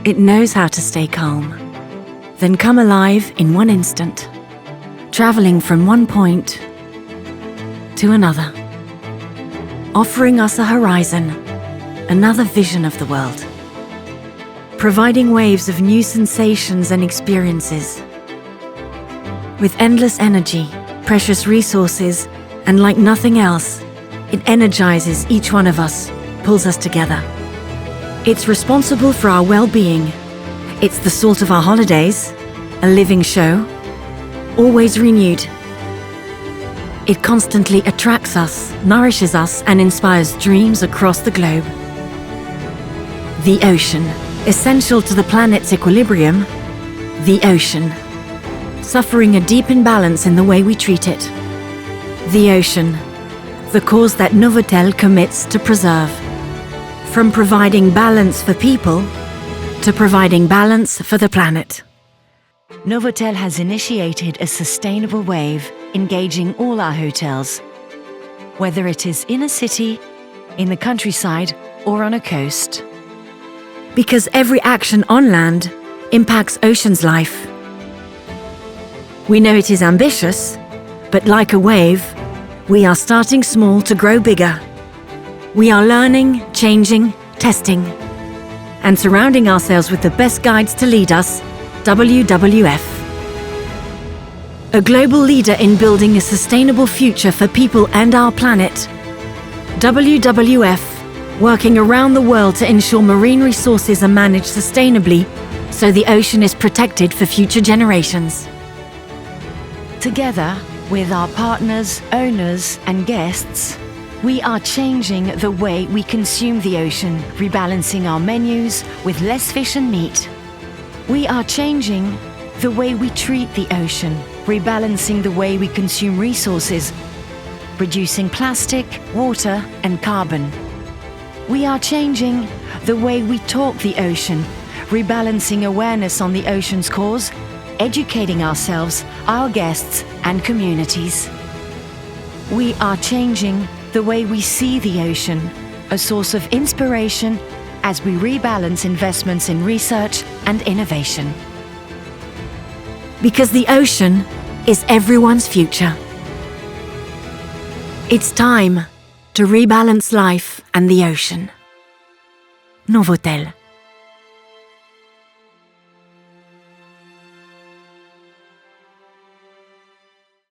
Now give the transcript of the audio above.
It knows how to stay calm, then come alive in one instant, traveling from one point to another, offering us a horizon, another vision of the world, providing waves of new sensations and experiences. With endless energy, precious resources, and like nothing else, it energizes each one of us, pulls us together. It's responsible for our well-being. It's the salt of our holidays, a living show, always renewed. It constantly attracts us, nourishes us, and inspires dreams across the globe. The ocean, essential to the planet's equilibrium. The ocean, suffering a deep imbalance in the way we treat it. The ocean, the cause that Novotel commits to preserve. From providing balance for people to providing balance for the planet. Novotel has initiated a sustainable wave engaging all our hotels, whether it is in a city, in the countryside, or on a coast. Because every action on land impacts ocean's life. We know it is ambitious, but like a wave, we are starting small to grow bigger. We are learning, changing, testing, and surrounding ourselves with the best guides to lead us. WWF. A global leader in building a sustainable future for people and our planet. WWF, working around the world to ensure marine resources are managed sustainably so the ocean is protected for future generations. Together with our partners, owners, and guests, we are changing the way we consume the ocean, rebalancing our menus with less fish and meat. We are changing the way we treat the ocean, rebalancing the way we consume resources, reducing plastic, water, and carbon. We are changing the way we talk the ocean, rebalancing awareness on the ocean's cause, educating ourselves, our guests, and communities. We are changing the way we see the ocean, a source of inspiration as we rebalance investments in research and innovation. Because the ocean is everyone's future. It's time to rebalance life and the ocean. Novotel.